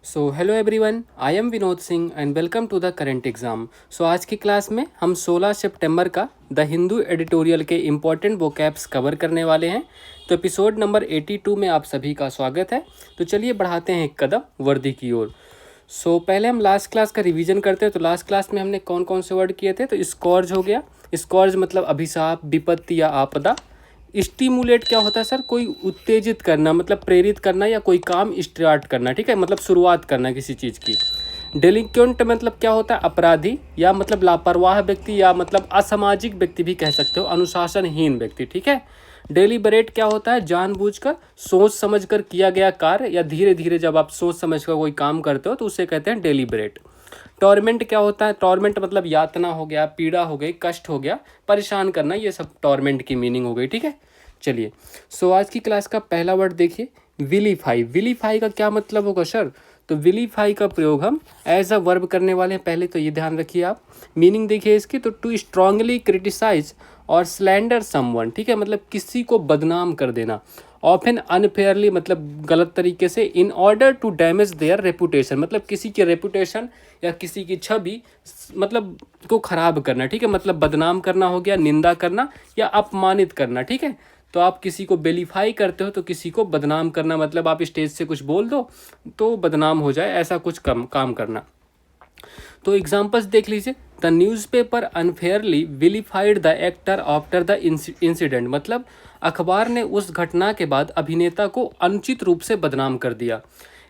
So hello everyone, I am Vinod Singh and welcome to the current exam. So आज की class में हम 16 सितंबर का द हिंदू एडिटोरियल के इम्पॉर्टेंट वोकैब्स कवर करने वाले हैं। तो एपिसोड नंबर 82 में आप सभी का स्वागत है। तो चलिए बढ़ाते हैं एक कदम वर्दी की ओर। पहले हम लास्ट क्लास का रिवीजन करते हैं। तो लास्ट क्लास में हमने कौन कौन से वर्ड किए थे। तो स्कॉर्ज हो गया। स्कॉर्ज मतलब अभिशाप, विपत्ति या आपदा। स्टिमुलेट क्या होता है सर? कोई उत्तेजित करना, मतलब प्रेरित करना या कोई काम स्टार्ट करना, ठीक है, मतलब शुरुआत करना किसी चीज़ की। डेलिक्वेंट मतलब क्या होता है? अपराधी या मतलब लापरवाह व्यक्ति या मतलब असामाजिक व्यक्ति भी कह सकते हो, अनुशासनहीन व्यक्ति, ठीक है। डेलिबरेट क्या होता है? जानबूझकर सोच समझकर किया गया कार्य या धीरे धीरे जब आप सोच समझकर कोई काम करते हो तो उसे कहते हैं डेलिबरेट। टॉर्मेंट क्या होता है? टॉर्मेंट मतलब यातना हो गया, पीड़ा हो गई, कष्ट हो गया, परेशान करना, ये सब टॉर्मेंट की मीनिंग हो गई, ठीक है। चलिए, आज की क्लास का पहला वर्ड देखिए, विलीफाई। विलीफाई का क्या मतलब होगा सर? तो विलीफाई का प्रयोग हम एज अ वर्ब करने वाले हैं। पहले तो ये ध्यान रखिए आप। मीनिंग देखिए इसकी, तो टू स्ट्रांगली क्रिटिसाइज और स्लैंडर समवन, ठीक है, मतलब किसी को बदनाम कर देना। ऑफन अनफेयरली मतलब गलत तरीके से। In order to damage their reputation मतलब किसी की रेपुटेशन या किसी की छवि मतलब को खराब करना, ठीक है, मतलब बदनाम करना हो गया, निंदा करना या अपमानित करना, ठीक है। तो आप किसी को बेलीफाई करते हो तो किसी को बदनाम करना, मतलब आप स्टेज से कुछ बोल दो तो बदनाम हो जाए, ऐसा कुछ काम करना। तो एग्जाम्पल्स देख लीजिए। The newspaper unfairly vilified the actor after the incident मतलब अखबार ने उस घटना के बाद अभिनेता को अनुचित रूप से बदनाम कर दिया।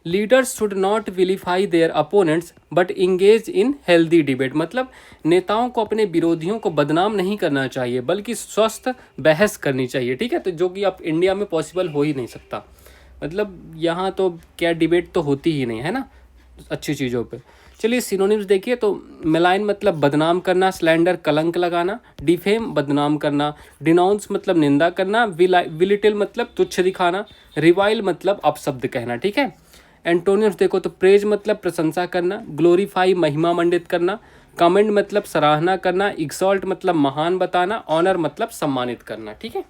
Leaders should not vilify their opponents but engage in healthy debate मतलब नेताओं को अपने विरोधियों को बदनाम नहीं करना चाहिए बल्कि स्वस्थ बहस करनी चाहिए, ठीक है। तो जो कि आप इंडिया में पॉसिबल हो ही नहीं सकता, मतलब यहाँ तो क्या डिबेट तो होती ही नहीं है ना अच्छी चीज़ों पे। चलिए सिनोनिम्स देखिए। तो मेलाइन मतलब बदनाम करना, स्लैंडर कलंक लगाना, डिफेम बदनाम करना, डिनाउंस मतलब निंदा करना, विलिटिल मतलब तुच्छ दिखाना, रिवाइल मतलब अपशब्द कहना, ठीक है। एंटोनिम्स देखो तो प्रेज मतलब प्रशंसा करना, ग्लोरीफाई महिमा मंडित करना, कमेंड मतलब सराहना करना, एक्सॉल्ट मतलब महान बताना, ऑनर मतलब सम्मानित करना, ठीक है।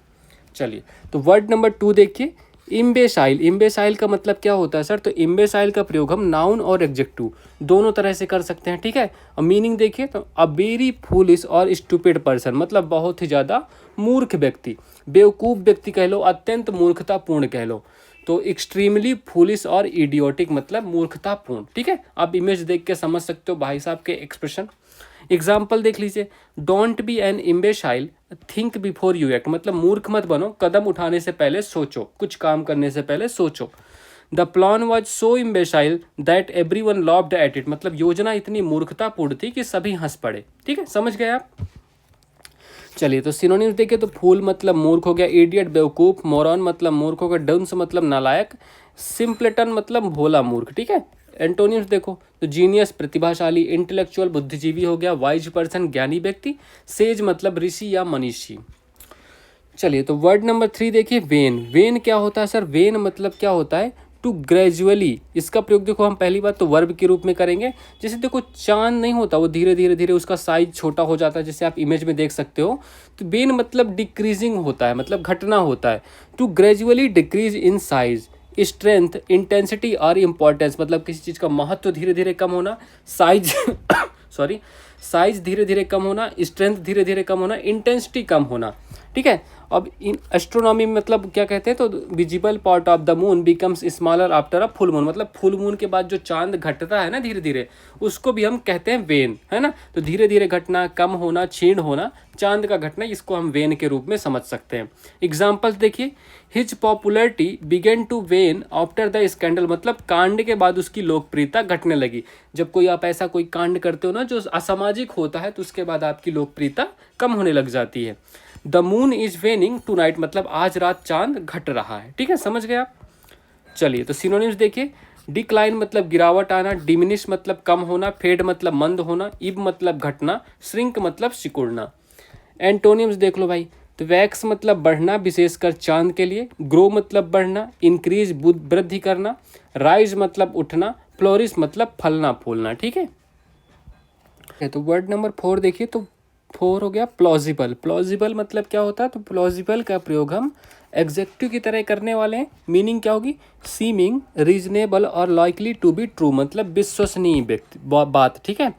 चलिए, तो वर्ड नंबर 2 देखिए, इम्बेसाइल। इम्बेसाइल का मतलब क्या होता है सर? तो इम्बेसाइल का प्रयोग हम नाउन और एडजेक्टिव दोनों तरह से कर सकते हैं, ठीक है। और मीनिंग देखिए तो अ वेरी फूलिश और स्टूपिड पर्सन मतलब बहुत ही ज़्यादा मूर्ख व्यक्ति, बेवकूफ़ व्यक्ति कह लो, अत्यंत मूर्खतापूर्ण कह लो। तो एक्सट्रीमली फूलिश और इडियोटिक मतलब मूर्खतापूर्ण, ठीक है। आप इमेज देख के समझ सकते हो भाई साहब के एक्सप्रेशन। एग्जाम्पल देख लीजिए। Don't be an imbecile, think before you act मतलब मूर्ख मत बनो, कदम उठाने से पहले सोचो, कुछ काम करने से पहले सोचो। The plan was so imbecile that everyone laughed at it मतलब योजना इतनी मूर्खतापूर्ण थी कि सभी हंस पड़े, ठीक है, समझ गए आप। चलिए, तो सिनोनिम्स देखिए। तो फूल मतलब मूर्ख हो गया, इडियट बेवकूफ़, मोरॉन मतलब मूर्ख हो गया, डंस मतलब नालायक, सिंपलेटन मतलब भोला मूर्ख, ठीक है। एंटोनिम्स देखो तो जीनियस प्रतिभाशाली, इंटेलेक्चुअल बुद्धिजीवी हो गया, वाइज पर्सन ज्ञानी व्यक्ति, सेज मतलब ऋषि या मनीषी। चलिए, तो वर्ड नंबर 3 देखिए, वेन। वेन क्या होता है सर? वेन मतलब क्या होता है? To gradually. इसका प्रयोग देखो हम पहली बात तो वर्ब के रूप में करेंगे। जैसे देखो चांद नहीं होता, वो धीरे धीरे धीरे उसका साइज छोटा हो जाता है, जैसे आप इमेज में देख सकते हो। तो वेन मतलब डिक्रीजिंग होता है, मतलब घटना होता है। To gradually decrease in size, strength, intensity और इम्पोर्टेंस मतलब किसी चीज़ का महत्व धीरे धीरे कम होना, साइज सॉरी, साइज धीरे धीरे कम होना, स्ट्रेंथ धीरे धीरे कम होना, इंटेंसिटी कम होना, ठीक है। अब इन एस्ट्रोनॉमी मतलब क्या कहते हैं? तो visible part of the moon becomes smaller after a full moon मतलब फुल मून के बाद जो चांद घटता है ना धीरे धीरे, उसको भी हम कहते हैं वेन, है ना। तो धीरे धीरे घटना, कम होना, क्षीण होना, चांद का घटना, इसको हम वेन के रूप में समझ सकते हैं। एग्जाम्पल्स देखिए। His popularity began to wane after the scandal मतलब कांड के बाद उसकी लोकप्रियता घटने लगी। जब कोई आप ऐसा कोई कांड करते हो ना जो असामाजिक होता है तो उसके बाद आपकी लोकप्रियता कम होने लग जाती है। The moon is waning tonight मतलब आज रात चांद घट रहा है, ठीक है, समझ गए आप। चलिए, तो सिनोनिम्स देखिए। डिक्लाइन मतलब गिरावट आना, डिमिनिश मतलब कम होना, फेड मतलब मंद होना, इब मतलब घटना, श्रिंक मतलब सिकुड़ना। एंटोनिम्स देख लो भाई। तो वैक्स मतलब बढ़ना विशेषकर चांद के लिए, ग्रो मतलब बढ़ना, इंक्रीज वृद्धि करना, राइज मतलब उठना, फ्लोरिश मतलब फलना फूलना, ठीक है। तो वर्ड नंबर 4 देखिए। तो 4 हो गया प्लॉजिबल। प्लॉजिबल मतलब क्या होता है? तो प्लॉजिबल का प्रयोग हम एग्जेक्टिव की तरह करने वाले हैं। मीनिंग क्या होगी? सीमिंग, रीजनेबल और लाइकली टू बी ट्रू, मतलब विश्वसनीय बात, ठीक है।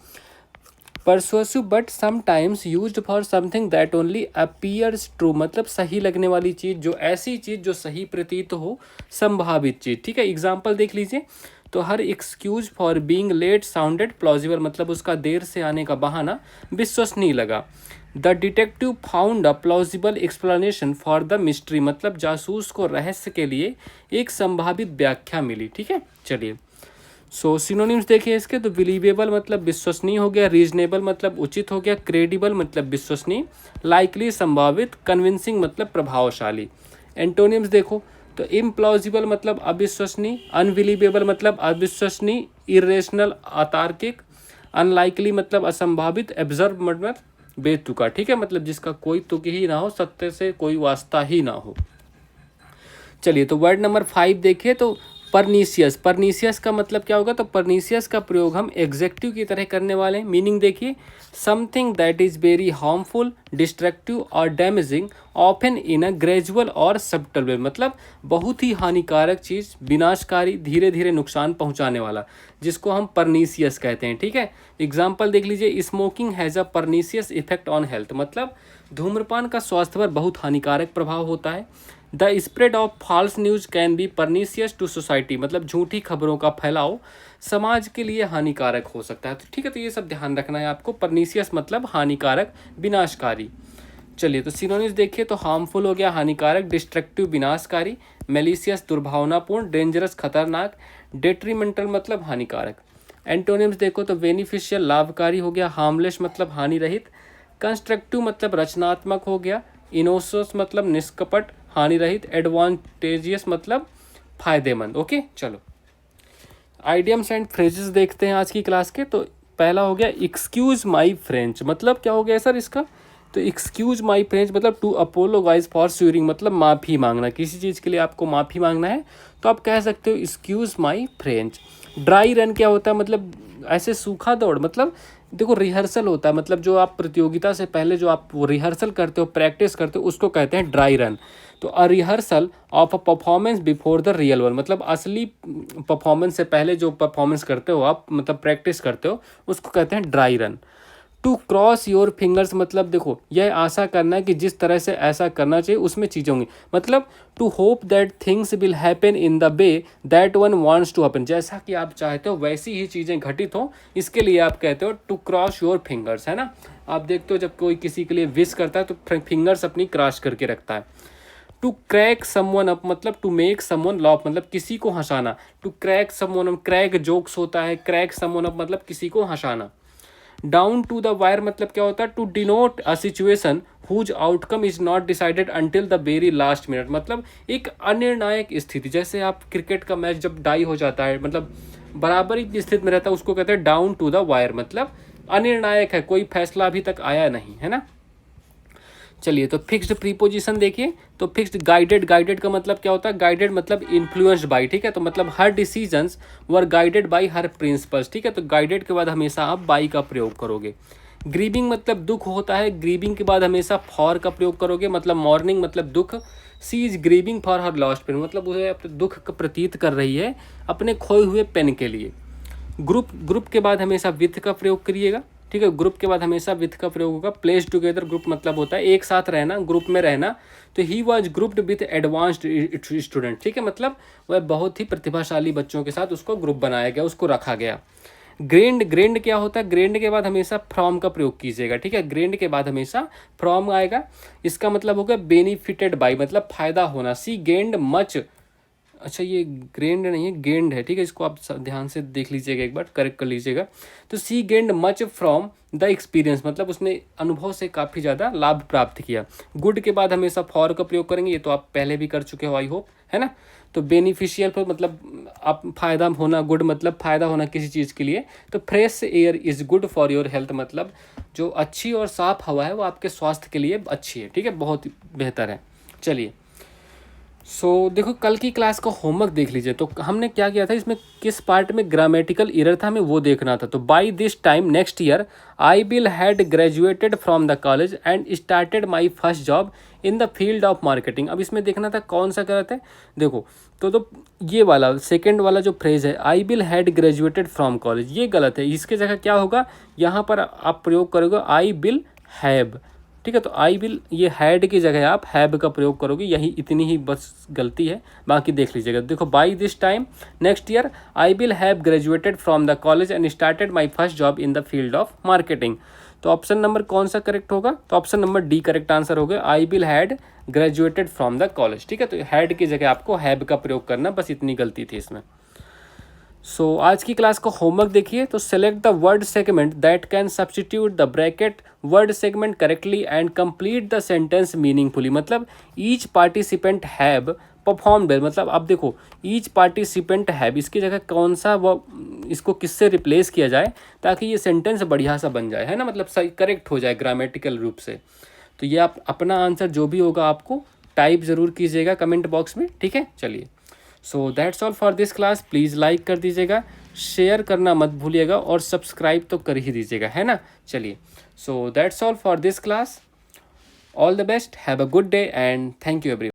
Persuasive but sometimes used for something that only appears true, मतलब सही लगने वाली चीज़, जो ऐसी चीज़ जो सही प्रतीत हो, संभावित चीज़, ठीक है। एग्जाम्पल देख लीजिए। तो her excuse for being late sounded plausible, मतलब उसका देर से आने का बहाना विश्वसनीय लगा। The detective found a plausible explanation for the mystery, मतलब जासूस को रहस्य के लिए एक संभावित व्याख्या मिली, ठीक है। चलिए, सो सिनोनिम्स देखिए इसके। तो बिलीवेबल मतलब विश्वसनीय हो गया, रीजनेबल मतलब उचित हो गया, क्रेडिबल मतलब विश्वसनीय, लाइकली संभावित, कन्विंसिंग मतलब प्रभावशाली। एंटोनिम्स देखो। तो इम्प्लॉजिबल मतलब अविश्वसनीय, अनबिलीवेबल मतलब अविश्वसनीय, इरेशनल अतार्किक, अनलाइकली मतलब असंभावित, एब्जर्व मतलब बेतुका, ठीक है, मतलब जिसका कोई तुक ही ना हो, सत्य से कोई वास्ता ही ना हो। चलिए, तो वर्ड नंबर 5 देखिए। तो परनीसियस, परनीसियस का मतलब क्या होगा? तो परनीसियस का प्रयोग हम एग्जेक्टिव की तरह करने वाले हैं। मीनिंग देखिए, something that is very harmful, destructive और damaging, often in a gradual और सब्टल वे, मतलब बहुत ही हानिकारक चीज़, विनाशकारी, धीरे धीरे नुकसान पहुंचाने वाला, जिसको हम परनीसियस कहते हैं, ठीक है। एग्जाम्पल देख लीजिए। Smoking has a pernicious effect on health, मतलब धूम्रपान का स्वास्थ्य पर बहुत हानिकारक प्रभाव होता है। The spread of false news can be pernicious to society, मतलब झूठी खबरों का फैलाव समाज के लिए हानिकारक हो सकता है, तो ठीक है। तो ये सब ध्यान रखना है आपको। परनीसियस मतलब हानिकारक, विनाशकारी। चलिए, तो सिनोनिम्स देखिए। तो हार्मफुल हो गया हानिकारक, डिस्ट्रक्टिव विनाशकारी, मेलिशियस दुर्भावनापूर्ण, डेंजरस खतरनाक, डेट्रीमेंटल मतलब हानिकारक। एंटोनिम्स देखो। तो बेनिफिशियल लाभकारी हो गया, हार्मलेस मतलब हानि रहित, कंस्ट्रक्टिव मतलब रचनात्मक हो गया, इनोसस मतलब निष्कपट, हानि रहित, एडवांटेजियस मतलब फायदेमंद। ओके, चलो आइडियम्स एंड फ्रेजेस देखते हैं आज की क्लास के। तो पहला हो गया एक्सक्यूज माई फ्रेंच, मतलब क्या हो गया सर इसका? तो एक्सक्यूज माई फ्रेंच मतलब टू अपोलोगाइज फॉर स्वेरिंग, मतलब माफ़ी मांगना, किसी चीज़ के लिए आपको माफ़ी मांगना है तो आप कह सकते हो excuse my French. Dry run क्या होता है? मतलब ऐसे सूखा दौड़, मतलब देखो रिहर्सल होता है, मतलब जो आप प्रतियोगिता से पहले जो आप वो रिहर्सल करते हो, प्रैक्टिस करते हो, उसको कहते हैं ड्राई रन। तो a rehearsal of a performance before the real one, मतलब असली परफॉर्मेंस से पहले जो परफॉर्मेंस करते हो आप, मतलब प्रैक्टिस करते हो, उसको कहते हैं dry run. To cross your fingers मतलब देखो यह आशा करना है कि जिस तरह से ऐसा करना चाहिए उसमें चीज़ें होंगी, मतलब to hope that things will happen in the way that one wants to happen, जैसा कि आप चाहते हो वैसी ही चीज़ें घटित हो, इसके लिए आप कहते हो टू क्रॉस योर फिंगर्स, है ना। आप देखते हो जब कोई किसी के लिए विश करता है तो फिंगर्स अपनी क्रॉस करके रखता है। टू क्रैक समवन अप मतलब टू मेक समवन लॉफ, मतलब किसी को हंसाना। To crack someone up, crack jokes होता है, क्रैक समवन अप मतलब किसी को हंसाना। डाउन टू द वायर मतलब क्या होता है? To denote a situation whose outcome is not decided until the very last minute, मतलब एक अनिर्णायक स्थिति, जैसे आप क्रिकेट का मैच जब डाई हो जाता है, मतलब बराबरी की स्थिति में रहता है, उसको कहते हैं डाउन टू द वायर, मतलब अनिर्णायक है, कोई फैसला अभी तक आया नहीं, है ना। चलिए, तो फिक्स्ड प्रीपोजिशन देखिए। तो फिक्स्ड गाइडेड, गाइडेड का मतलब क्या होता है? गाइडेड मतलब इन्फ्लुएंस्ड बाई, ठीक है। तो मतलब her decisions were guided by her principles, ठीक है। तो गाइडेड के बाद हमेशा आप बाई का प्रयोग करोगे। ग्रीविंग मतलब दुख होता है, ग्रीविंग के बाद हमेशा फॉर का प्रयोग करोगे, मतलब मॉर्निंग मतलब दुख। She is grieving for her lost pen, मतलब उसे अपने दुख का प्रतीत कर रही है अपने खोए हुए पेन के लिए। ग्रुप, ग्रुप के बाद हमेशा विथ का प्रयोग करिएगा, ठीक है। ग्रुप के बाद हमेशा विथ का प्रयोग होगा। प्लेस टुगेदर ग्रुप मतलब होता है एक साथ रहना, ग्रुप में रहना। तो he was grouped with advanced student, ठीक है, मतलब वह बहुत ही प्रतिभाशाली बच्चों के साथ उसको ग्रुप बनाया गया, उसको रखा गया। ग्रेंड, ग्रेंड क्या होता है? ग्रेंड के बाद हमेशा फ्रॉम का प्रयोग कीजिएगा, ठीक है। ग्रेंड के बाद हमेशा फ्रॉम आएगा। इसका मतलब होगा बेनिफिटेड बाई, मतलब फायदा होना। सी गेंड मच, अच्छा ये ग्रेंड नहीं है, गेंड है, ठीक है। इसको आप ध्यान से देख लीजिएगा, एक बार करेक्ट कर लीजिएगा। तो she gained much from the experience, मतलब उसने अनुभव से काफ़ी ज़्यादा लाभ प्राप्त किया। गुड के बाद हमेशा फॉर का प्रयोग करेंगे, ये तो आप पहले भी कर चुके हो आई होप, है ना। तो बेनिफिशियल पर मतलब आप फायदा होना, गुड मतलब फायदा होना किसी चीज़ के लिए। तो fresh air is good for your health, मतलब जो अच्छी और साफ हवा है वो आपके स्वास्थ्य के लिए अच्छी है, ठीक है, बहुत बेहतर है। चलिए, देखो कल की क्लास का होमवर्क देख लीजिए। तो हमने क्या किया था, इसमें किस पार्ट में ग्रामेटिकल एरर था हमें वो देखना था। तो by this time next year I will had graduated from the college and started my first job in the field of marketing. अब इसमें देखना था कौन सा गलत है। देखो तो ये वाला सेकेंड वाला जो फ्रेज है, आई will had graduated from college, ये गलत है। इसके जगह क्या होगा, यहाँ पर आप प्रयोग करोगे आई विल हैव। ठीक है, तो आई विल, ये हैड की जगह आप हैव का प्रयोग करोगे, यही इतनी ही बस गलती है, बाकी देख लीजिएगा। देखो by this time next year I will have graduated from the college and started my first job in the field of marketing. तो ऑप्शन नंबर कौन सा करेक्ट होगा, तो option number D correct answer होगा, I will had graduated from the college. ठीक है, तो had की जगह आपको हैव का प्रयोग करना, बस इतनी गलती थी इसमें। आज की क्लास का होमवर्क देखिए। तो select the word segment that can substitute the bracket word segment correctly and complete the sentence meaningfully. मतलब each participant have perform well, मतलब अब देखो ईच पार्टिसिपेंट हैव, इसकी जगह कौन सा वो, इसको किससे रिप्लेस किया जाए ताकि ये सेंटेंस बढ़िया सा बन जाए, है ना, मतलब सही करेक्ट हो जाए ग्रामेटिकल रूप से। तो ये आप अपना आंसर जो भी होगा आपको टाइप ज़रूर कीजिएगा कमेंट बॉक्स में। ठीक है, चलिए। That's all for this class. Please like कर दीजिएगा, शेयर करना मत भूलिएगा और सब्सक्राइब तो कर ही दीजिएगा, है ना। चलिए, that's all for this class. All the best, have a good day and thank you every.